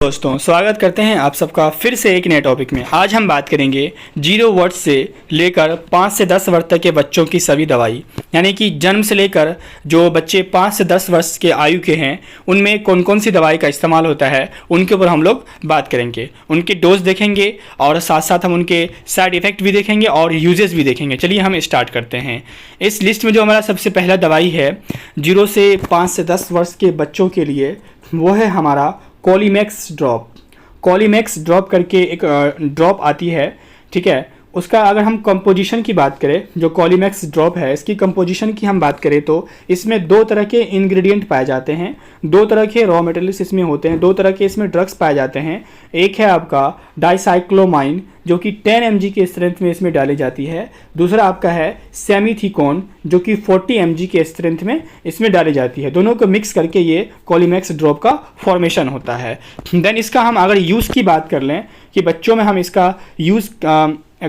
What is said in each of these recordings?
दोस्तों स्वागत करते हैं आप सबका फिर से एक नए टॉपिक में। आज हम बात करेंगे 0 वर्ष से लेकर 5 से 10 वर्ष तक के बच्चों की सभी दवाई, यानी कि जन्म से लेकर जो बच्चे 5 से 10 वर्ष के आयु के हैं उनमें कौन कौन सी दवाई का इस्तेमाल होता है उनके ऊपर हम लोग बात करेंगे। उनके डोज देखेंगे और साथ साथ हम उनके साइड इफ़ेक्ट भी देखेंगे और यूजेस भी देखेंगे। चलिए हम स्टार्ट करते हैं। इस लिस्ट में जो हमारा सबसे पहला दवाई है 0 से 5 से 10 वर्ष के बच्चों के लिए, वो है हमारा कॉलीमैक्स ड्रॉप। कॉलीमैक्स ड्रॉप करके एक ड्रॉप आती है, ठीक है। उसका अगर हम कंपोजिशन की बात करें, जो कॉलीमैक्स ड्रॉप है इसकी कंपोजिशन की हम बात करें तो इसमें 2 तरह के इंग्रेडिएंट पाए जाते हैं, 2 तरह के रॉ मटेरियल्स इसमें होते हैं, 2 तरह के इसमें ड्रग्स पाए जाते हैं। एक है आपका डाइसाइक्लोमाइन जो कि 10 mg के स्ट्रेंथ में इसमें डाली जाती है। दूसरा आपका है सेमीथिकोन जो कि 40 mg के स्ट्रेंथ में इसमें डाली जाती है। दोनों को मिक्स करके ये कॉलीमैक्स ड्रॉप का फॉर्मेशन होता है। देन इसका हम अगर यूज़ की बात कर लें कि बच्चों में हम इसका यूज़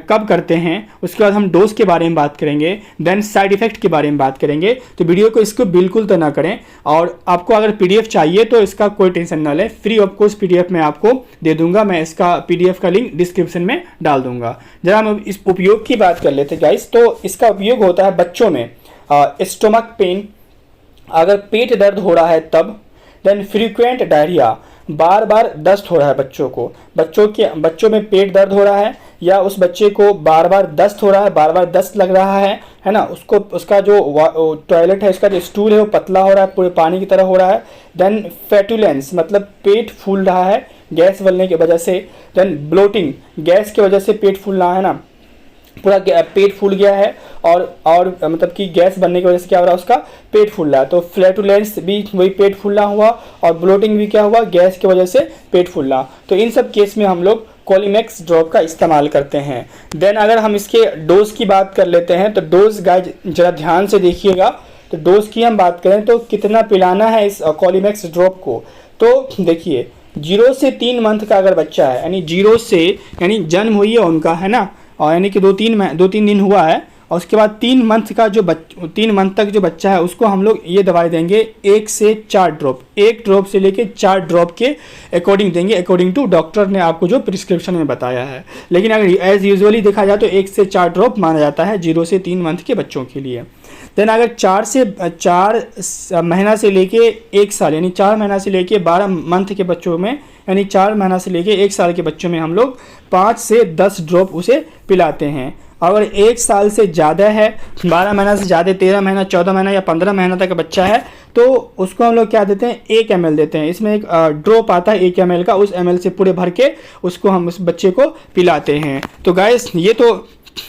कब करते हैं, उसके बाद हम डोज के बारे में बात करेंगे, देन साइड इफ़ेक्ट के बारे में बात करेंगे। तो वीडियो को इसको बिल्कुल तो ना करें, और आपको अगर पीडीएफ चाहिए तो इसका कोई टेंशन ना लें, फ्री ऑफ कॉस्ट पीडीएफ मैं आपको दे दूंगा। मैं इसका पीडीएफ का लिंक डिस्क्रिप्शन में डाल दूंगा। जरा हम इस उपयोग की बात कर लेते हैं गाइस। तो इसका उपयोग होता है बच्चों में स्टोमक पेन, अगर पेट दर्द हो रहा है तब, देन फ्रीक्वेंट डायरिया, बार बार दस्त हो रहा है बच्चों में पेट दर्द हो रहा है या उस बच्चे को बार बार दस्त हो रहा है, बार बार दस्त लग रहा है ना, उसका जो टॉयलेट है, इसका जो स्टूल है वो पतला हो रहा है, पूरे पानी की तरह हो रहा है। देन फैटुलेंस मतलब पेट फूल रहा है गैस बनने की वजह से। देन ब्लोटिंग, गैस की वजह से पेट फूल रहा है ना, पूरा पेट फूल गया है और मतलब कि गैस बनने की वजह से क्या हो रहा है, उसका पेट फूल रहा है। तो फ्लैटुलेंस भी वही पेट फूलना हुआ, और ब्लोटिंग भी क्या हुआ, गैस की वजह से पेट फूलना। तो इन सब केस में हम लोग कॉलीमैक्स ड्रॉप का इस्तेमाल करते हैं। देन अगर हम इसके डोज की बात कर लेते हैं तो डोज गाइस जरा ध्यान से देखिएगा। तो डोज की हम बात करें तो कितना पिलाना है इस कॉलीमैक्स ड्रॉप को, तो देखिए 0 से 3 मंथ का अगर बच्चा है, यानी 0 से यानी जन्म हुई है उनका, है ना, और यानी कि 2-3 दिन हुआ है, और उसके बाद 3 मंथ का जो 3 मंथ तक जो बच्चा है उसको हम लोग ये दवाई देंगे 1 से 4 ड्रॉप, 1 ड्रॉप से लेके 4 ड्रॉप के अकॉर्डिंग देंगे, अकॉर्डिंग टू डॉक्टर ने आपको जो प्रिस्क्रिप्शन में बताया है। लेकिन अगर एज यूजुअली देखा जाए तो 1 से 4 ड्रॉप माना जाता है 0 से 3 मंथ के बच्चों के लिए। देन अगर 4 महीना से लेके 1 साल, यानी 4 महीना से लेके 12 मंथ के बच्चों में, यानी 4 महीना से लेके 1 साल के बच्चों में हम लोग 5 से 10 ड्रॉप उसे पिलाते हैं। अगर 1 साल से ज़्यादा है, 12 महीना से ज़्यादा, 13 महीना, 14 महीना या 15 महीना तक का बच्चा है, तो उसको हम लोग क्या देते हैं, 1 ml देते हैं। इसमें एक ड्रॉप आता है 1 ml का, उस ml से पूरे भर के उसको हम उस बच्चे को पिलाते हैं। तो गाइस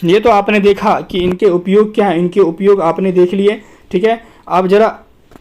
ये तो आपने देखा कि इनके उपयोग क्या है, इनके उपयोग आपने देख लिए, ठीक है। अब जरा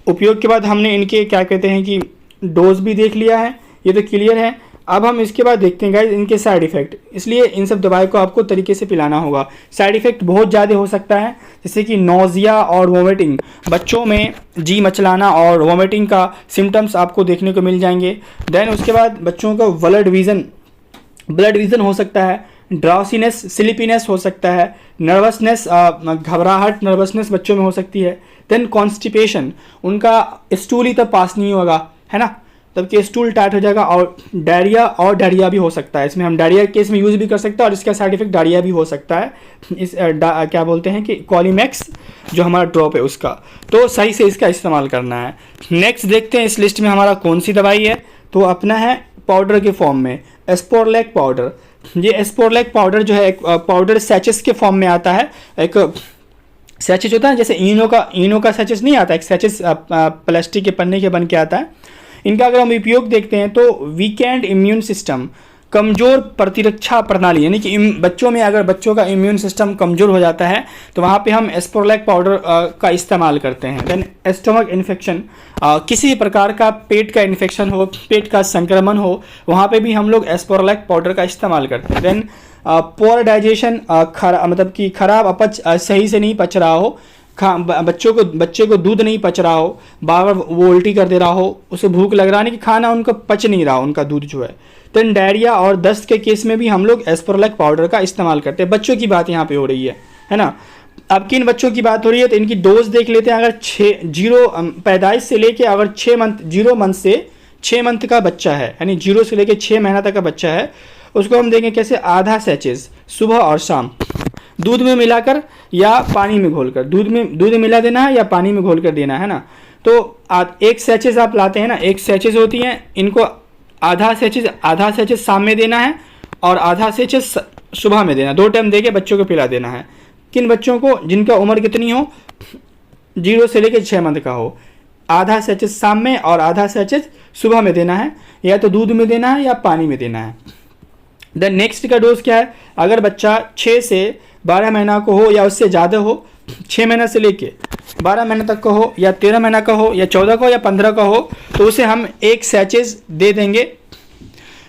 उपयोग के बाद हमने इनके क्या कहते हैं कि डोज भी देख लिया है, ये तो क्लियर है। अब हम इसके बाद देखते हैं गाइस इनके साइड इफ़ेक्ट। इसलिए इन सब दवाई को आपको तरीके से पिलाना होगा। साइड इफ़ेक्ट बहुत ज़्यादा हो सकता है, जैसे कि नोज़िया और वोमिटिंग, बच्चों में जी मचलाना और वोमिटिंग का सिम्टम्स आपको देखने को मिल जाएंगे। देन उसके बाद बच्चों का ब्लड विज़न हो सकता है, ड्राउसीनेस, स्लीपीनेस हो सकता है, नर्वसनेस, घबराहट, नर्वसनेस बच्चों में हो सकती है। देन कॉन्स्टिपेशन, उनका स्टूल ही तब पास नहीं होगा, है ना, तब कि स्टूल टाइट हो जाएगा। और डायरिया भी हो सकता है। इसमें हम डायरिया केस में यूज़ भी कर सकते हैं, और इसका साइड इफेक्ट डायरिया भी हो सकता है। क्या बोलते हैं कि कॉलीमैक्स जो हमारा ड्रॉप है उसका, तो सही से इसका इस्तेमाल करना है। नेक्स्ट देखते हैं इस लिस्ट में हमारा कौन सी दवाई है, तो अपना है पाउडर के फॉर्म में एस्पोरलैक पाउडर। ये एस्पोरलैक पाउडर जो है एक पाउडर सैचेस के फॉर्म में आता है। एक सैचेस होता है, जैसे इनो का सैचेस नहीं आता, एक सैचेस प्लास्टिक के पन्ने के बन के आता है। इनका अगर हम उपयोग देखते हैं तो वीकेंड इम्यून सिस्टम, कमज़ोर प्रतिरक्षा प्रणाली, यानी कि बच्चों में अगर बच्चों का इम्यून सिस्टम कमज़ोर हो जाता है तो वहाँ पे हम एस्पोरलैक पाउडर का इस्तेमाल करते हैं। देन स्टमक इन्फेक्शन, किसी प्रकार का पेट का इन्फेक्शन हो, पेट का संक्रमण हो, वहाँ पे भी हम लोग एस्पोरलैक पाउडर का इस्तेमाल करते हैं। देन पोअर डाइजेशन, मतलब कि खराब अपच, सही से नहीं पच रहा हो, बच्चे को दूध नहीं पच रहा हो, बार बार वो उल्टी कर दे रहा हो, उसे भूख लग रहा है कि खाना उनको पच नहीं रहा उनका दूध जो है। तो डायरिया और दस्त के केस में भी हम लोग एस्पोरलैक पाउडर का इस्तेमाल करते हैं। बच्चों की बात यहाँ पे हो रही है ना। अब किन बच्चों की बात हो रही है तो इनकी डोज देख लेते हैं। अगर पैदाइश से लेके अगर 0 मंथ से 6 मंथ का बच्चा है, यानी 0 से लेकर 6 महीना तक का बच्चा है, उसको हम देंगे कैसे, आधा सैचेस सुबह और शाम दूध में मिलाकर या पानी में घोलकर, दूध में मिला देना है या पानी में घोल कर देना है ना। तो एक सैचेस आप लाते हैं ना, एक सैचेस होती हैं, इनको आधा सैचेस शाम में देना है और आधा सैचेस सुबह में देना, 2 टाइम देके बच्चों को पिला देना है। किन बच्चों को, जिनका उम्र कितनी हो, 0 से लेकर 6 मंथ का हो, आधा सैचेस शाम में और आधा सैचेस सुबह में देना है, या तो दूध में देना है या पानी में देना है। देन नेक्स्ट का डोज क्या है, अगर बच्चा 6 से 12 महीना को हो या उससे ज़्यादा हो, 6 महीना से लेके 12 महीने तक का हो या 13 महीना का हो या 14 का हो या 15 का हो, तो उसे हम एक सैचेस दे देंगे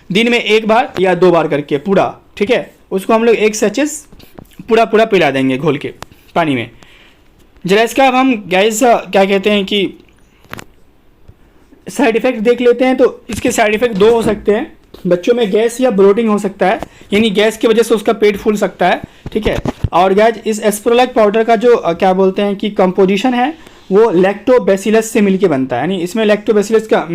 दिन में 1 बार या 2 बार करके पूरा, ठीक है। उसको हम लोग एक सैचेस पूरा पिला देंगे घोल के पानी में। जरा इसका अब हम गाइस क्या कहते हैं कि साइड इफ़ेक्ट देख लेते हैं। तो इसके साइड इफ़ेक्ट 2 हो सकते हैं, बच्चों में गैस या ब्लोटिंग हो सकता है, यानी गैस की वजह से उसका पेट फूल सकता है, ठीक है। और गाइस इस एस्प्रोलैक पाउडर का जो क्या बोलते हैं कि कंपोजिशन है वो लैक्टोबैसिलस से मिलके बनता है, यानी इसमें लैक्टोबैसिलस का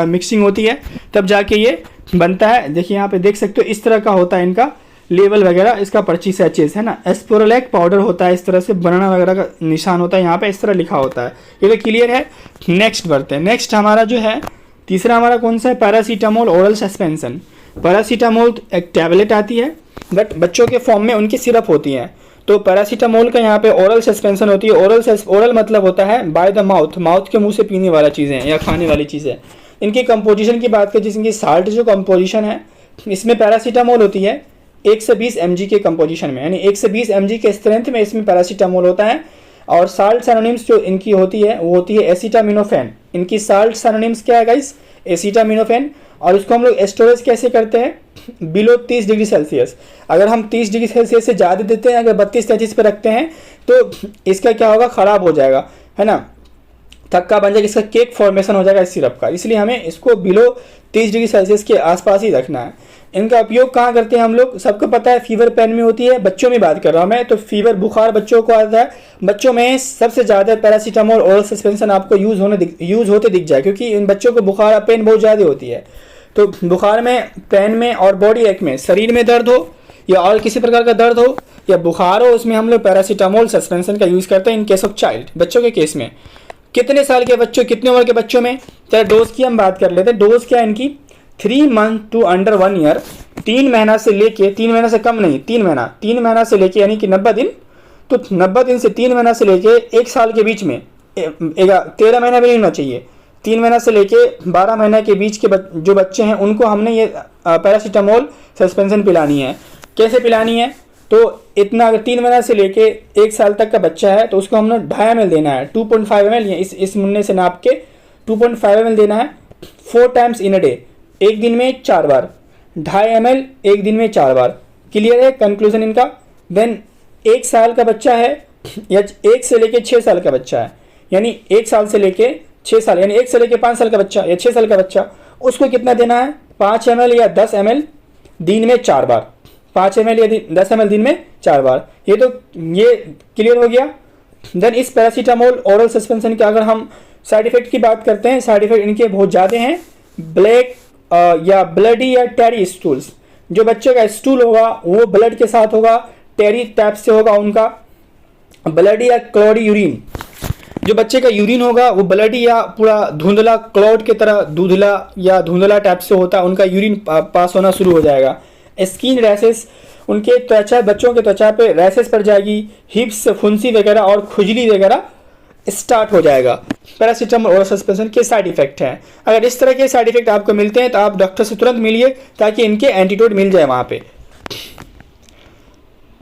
मिक्सिंग होती है तब जाके ये बनता है। देखिए यहाँ पे देख सकते हो, इस तरह का होता है इनका लेवल वगैरह, इसका पर्ची सैचेस है ना, एस्प्रोलैक पाउडर होता है, इस तरह से बनाना वगैरह का निशान होता है, यहाँ पे इस तरह लिखा होता है। ये तो क्लियर है। नेक्स्ट बढ़ते हैं। नेक्स्ट हमारा जो है तीसरा हमारा कौन सा है, पैरासीटामोल ओरल सस्पेंशन। पैरासीटामोल एक टैबलेट आती है, बट बच्चों के फॉर्म में उनकी सिरप होती है। तो पैरासीटामोल का यहाँ पे ओरल सस्पेंशन होती है। ओरल मतलब होता है बाय द माउथ, माउथ के मुंह से पीने वाला चीज़ें या खाने वाली चीज़ें। इनकी कंपोजिशन की बात करें, जिसकी साल्ट जो कंपोजिशन है, इसमें पैरासीटामोल होती है 1 से 20 mg के कंपोजिशन में, यानी 1 से 20 mg के स्ट्रेंथ में इसमें पैरासीटामोल होता है। और साल्ट सैनोनिम्स जो इनकी होती है वो होती है एसिटामिनोफेन। इनकी साल्ट सैनोनिम्स क्या है गाइस, एसिटामिनोफेन। और इसको हम लोग स्टोरेज कैसे करते हैं, बिलो 30 डिग्री सेल्सियस। अगर हम 30 डिग्री सेल्सियस से ज़्यादा देते हैं, अगर 32-33 पे रखते हैं, तो इसका क्या होगा, ख़राब हो जाएगा, है ना, थक्का बन जाएगा, इसका केक फॉर्मेशन हो जाएगा इस सिरप का। इसलिए हमें इसको बिलो 30 डिग्री सेल्सियस के आसपास ही रखना है। इनका उपयोग कहाँ करते हैं हम लोग, सबको पता है फीवर पेन में होती है, बच्चों में बात कर रहा हूँ मैं। तो फीवर बुखार बच्चों को आता है, बच्चों में सबसे ज़्यादा पैरासीटामोल ओरल सस्पेंशन आपको यूज़ होते दिख जाए, क्योंकि इन बच्चों को बुखार पेन बहुत ज़्यादा होती है। तो बुखार में, पेन में और बॉडी एक में, शरीर में दर्द हो या और किसी प्रकार का दर्द हो या बुखार हो, उसमें हम लोग पैरासीटामोल सस्पेंशन का यूज़ करते हैं इन केस ऑफ चाइल्ड, बच्चों के केस में। कितने साल के बच्चों, कितने उम्र के बच्चों में, चलो डोज की हम बात कर लेते हैं। डोज क्या है इनकी, 3 मंथ टू अंडर 1 ईयर, 3 महीना से लेके, 3 महीना से कम नहीं, 3 महीना से लेके यानी कि 90 दिन, तो 90 दिन से 3 महीना से लेके 1 साल के बीच में, 13 महीना भी नहीं होना चाहिए, 3 महीना से लेके 12 महीने के बीच के जो बच्चे हैं उनको हमने ये पैरासीटामोल सस्पेंशन पिलानी है। कैसे पिलानी है, तो इतना, अगर 3 महीना से लेके 1 साल तक का बच्चा है तो उसको हमने 2.5 ml देना है, 2.5 ml, इस मुन्ने से नाप के 2.5 ml देना है 4 टाइम्स इन अ डे, एक दिन में 4 बार, 2.5 ml एक दिन में 4 बार। क्लियर है कंक्लूजन इनका। देन 1 साल का बच्चा है या 1 से लेके 6 साल का बच्चा है, यानी 1 साल से लेके 6 साल, यानी 1 से लेके 5 साल का बच्चा या 6 साल का बच्चा, उसको कितना देना है, 5 ml या 10 ml दिन में 4 बार, 5 ml या 10 ml दिन में 4 बार। ये क्लियर हो गया। देन इस पैरासीटामोल ओरल सस्पेंशन के अगर हम साइड इफेक्ट की बात करते हैं, साइड इफेक्ट इनके बहुत ज़्यादा हैं। ब्लैक या ब्लडी या टेरी स्टूल्स, जो बच्चे का स्टूल होगा वो ब्लड के साथ होगा, टेरी टाइप से होगा उनका। ब्लडी या क्लॉडी यूरिन, जो बच्चे का यूरिन होगा वो ब्लडी या पूरा धुंधला क्लॉड की तरह दूधला या धुंधला टाइप से होता है, उनका यूरिन पास होना शुरू हो जाएगा। स्किन रैसेस, उनके त्वचा, बच्चों के त्वचा पे रैसेस पड़ जाएगी, हिप्स, फुंसी वगैरह और खुजली वगैरह स्टार्ट हो जाएगा। पैरासीटामोल ओरल सस्पेंशन के साइड इफेक्ट हैं। अगर इस तरह के साइड इफेक्ट आपको मिलते हैं तो आप डॉक्टर से तुरंत मिलिए ताकि इनके एंटीडोट मिल जाए वहाँ पे।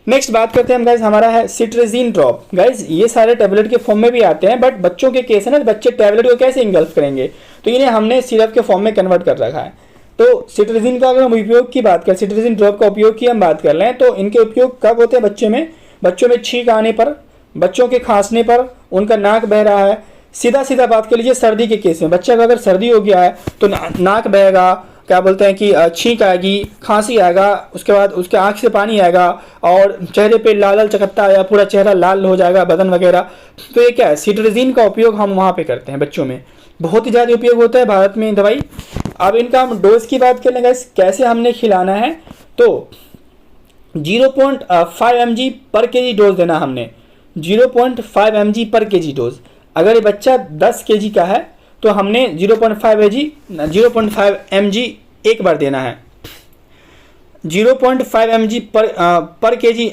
नेक्स्ट बात करते हैं हम गाइज, हमारा है सिट्रेजिन ड्रॉप। गाइज ये सारे टैबलेट के फॉर्म में भी आते हैं, बट बच्चों के केस है ना, बच्चे टैबलेट को कैसे इंगल्फ करेंगे, तो इन्हें हमने सिरप के फॉर्म में कन्वर्ट कर रखा है। तो सिट्रेजिन का अगर हम उपयोग की बात करें, सिट्रेजिन ड्रॉप का उपयोग की हम बात कर लें, तो इनके उपयोग कब होते हैं, बच्चों में छींक आने पर, बच्चों के खांसने पर, उनका नाक बह रहा है। सीधा बात कर लीजिए सर्दी के केस में, बच्चे का अगर सर्दी हो गया है तो नाक बहेगा, क्या बोलते हैं कि छींक आएगी, खांसी आएगा, उसके बाद उसके आँख से पानी आएगा और चेहरे पे लाल चकत्ता या पूरा चेहरा लाल हो जाएगा, बदन वगैरह। तो ये क्या है, सिट्रेजिन का उपयोग हम वहाँ पे करते हैं बच्चों में, बहुत ही ज़्यादा उपयोग होता है भारत में दवाई। अब इनका हम डोज की बात करें गाइस, कैसे हमने खिलाना है, तो 0.5 mg पर केजी डोज देना हमने, 0.5 mg पर केजी डोज। अगर ये बच्चा 10 kg का है तो हमने 0.5 mg एक बार देना है। 0.5 mg पर केजी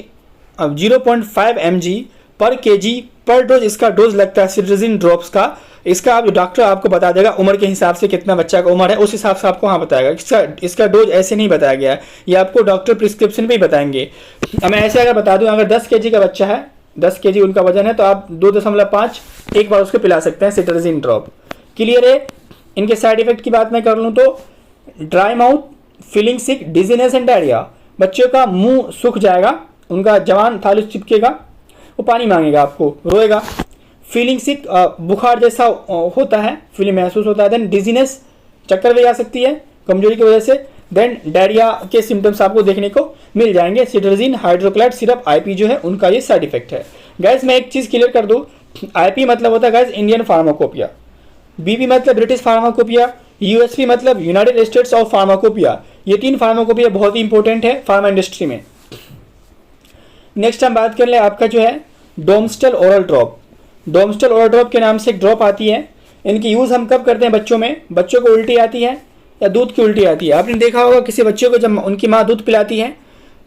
0.5 mg पर केजी पर डोज इसका डोज लगता है सिट्राजिन ड्रॉप्स का। इसका आप डॉक्टर आपको बता देगा उम्र के हिसाब से, कितना बच्चा का उम्र है उस हिसाब से आपको हाँ बताएगा। इसका डोज ऐसे नहीं बताया गया है, ये आपको डॉक्टर प्रिस्क्रिप्शन पे ही बताएंगे। मैं ऐसे अगर बता दूं, अगर 10 kg का बच्चा है, 10 kg उनका वजन है, तो आप 2.5 एक बार उसको पिला सकते हैं सिट्राजिन ड्रॉप। क्लियर है। इनके साइड इफेक्ट की बात मैं कर लूँ तो dry mouth, feeling sick, dizziness and diarrhoea. बच्चों का मुंह सूख जाएगा, उनका जवान थाली चिपकेगा, वो पानी मांगेगा, आपको रोएगा। फीलिंग सिक, बुखार जैसा होता है, फीलिंग महसूस होता है। देन डिजीनेस, चक्कर भी आ सकती है कमजोरी की वजह से। देन डायरिया के सिम्टम्स आपको देखने को मिल जाएंगे। सिट्राजिन हाइड्रोक्लाइड सिरप आईपी जो है उनका ये साइड इफेक्ट है। गैस मैं एक चीज़ क्लियर कर दूँ, आईपी मतलब होता है गैस इंडियन फार्माकोपिया, बीपी मतलब ब्रिटिश फार्माकोपिया, यूएसपी मतलब यूनाइटेड स्टेट्स ऑफ फार्माकोपिया। ये 3 फार्माकोपिया बहुत ही इंपॉर्टेंट है फार्मा इंडस्ट्री में। नेक्स्ट हम बात कर ले आपका जो है डोमस्टल ओरल ड्रॉप। डोमस्टल ओरल ड्रॉप के नाम से एक ड्रॉप आती है। इनकी यूज़ हम कब करते हैं बच्चों में, बच्चों को उल्टी आती है या दूध की उल्टी आती है। आपने देखा होगा किसी बच्चे को जब उनकी माँ दूध पिलाती है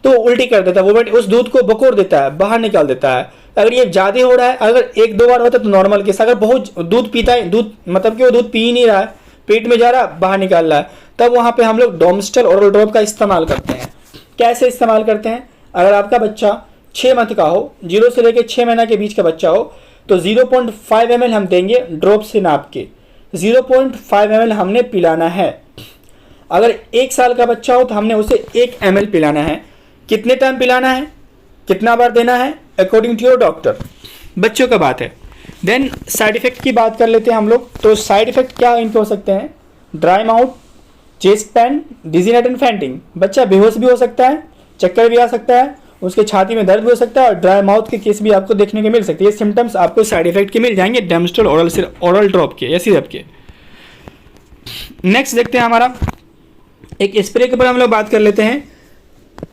तो उल्टी कर देता है वो, बट उस दूध को बकोर देता है, बाहर निकाल देता है। अगर ये ज़्यादा हो रहा है, अगर 1-2 बार होता है तो नॉर्मल केस। अगर बहुत दूध पीता है, दूध मतलब कि वो दूध पी ही नहीं रहा है, पेट में जा रहा है, बाहर निकाल रहा है, तब वहाँ पे हम लोग डोमस्टल ओरल ड्रॉप का इस्तेमाल करते हैं। कैसे इस्तेमाल करते हैं, अगर आपका बच्चा 6 मंथ का हो, 0 से लेकर 6 महीना के बीच का बच्चा हो, तो 0.5 ml हम देंगे ड्रॉप से नाप के, 0.5 ml हमने पिलाना है। अगर 1 साल का बच्चा हो तो हमने उसे 1 ml पिलाना है। कितने टाइम पिलाना है, कितना बार देना है, अकॉर्डिंग टू योर डॉक्टर, बच्चों का बात है। देन साइड इफेक्ट की बात कर लेते हैं हम लोग। तो साइड इफेक्ट क्या इनके हो सकते हैं, dry mouth, chest pain, dizziness and fainting. बच्चा बेहोश भी हो सकता है, चक्कर भी आ सकता है, उसके छाती में दर्द भी हो सकता है, और ड्राई माउथ के केस भी आपको देखने को मिल सकते हैं। ये सिम्टम्स आपको साइड इफेक्ट के मिल जाएंगे डोमस्टल ओरल ड्रॉप के या सिरप के। नेक्स्ट देखते हैं हमारा एक स्प्रे के ऊपर हम लोग बात कर लेते हैं,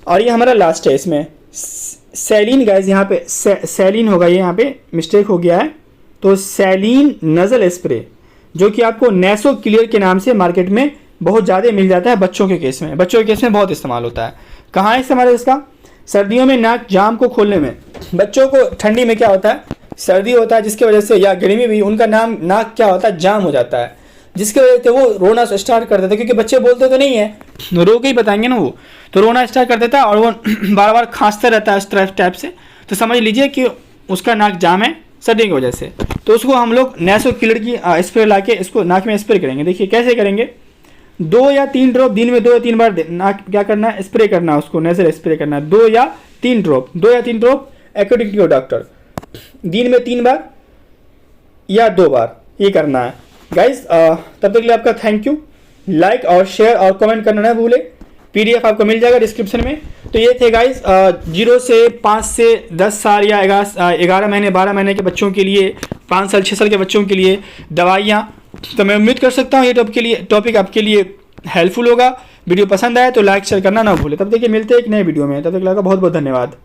और ये हमारा लास्ट है। इसमें सैलिन गाइस, यहाँ पे सैलिन होगा, ये यहाँ पे मिस्टेक हो गया है। तो सैलिन नजल स्प्रे जो कि आपको नेसो क्लियर के नाम से मार्केट में बहुत ज़्यादा मिल जाता है बच्चों के केस में। बच्चों के केस में बहुत इस्तेमाल होता है। कहाँ इस्तेमाल है इसका, सर्दियों में नाक जाम को खोलने में। बच्चों को ठंडी में क्या होता है, सर्दी होता है जिसकी वजह से, या गर्मी भी, उनका नाक क्या होता है, जाम हो जाता है, जिसकी वजह से वो रोना स्टार्ट कर देता है। क्योंकि बच्चे बोलते तो नहीं है, रो के ही बताएंगे ना, वो तो रोना स्टार्ट कर देता है और वो बार बार खांसता रहता है इस टाइप से। तो समझ लीजिए कि उसका नाक जाम है सर्दी की वजह से। तो उसको हम लोग नेसो क्लियर की स्प्रे ला के इसको नाक में स्प्रे करेंगे। देखिए कैसे करेंगे, 2 या 3 ड्रॉप दिन में 2 या 3 बार नाक क्या करना है, स्प्रे करना है, उसको नेजल स्प्रे करना है। 2 या 3 drop according to your doctor, दिन में 3 बार या 2 बार ये करना है गाइस। तब तक के लिए आपका थैंक यू। लाइक और शेयर और कमेंट करना ना भूले। PDF आपको मिल जाएगा डिस्क्रिप्शन में। तो ये थे गाइस 0 से 5 से 10 साल या 11 महीने 12 महीने के बच्चों के लिए, 5 साल 6 साल के बच्चों के लिए दवाइयाँ। तो मैं उम्मीद कर सकता हूँ ये टॉपिक आपके लिए हेल्पफुल होगा। वीडियो पसंद आए तो लाइक शेयर करना ना भूले। तब तक मिलते हैं एक नए वीडियो में, तब तक बहुत बहुत धन्यवाद।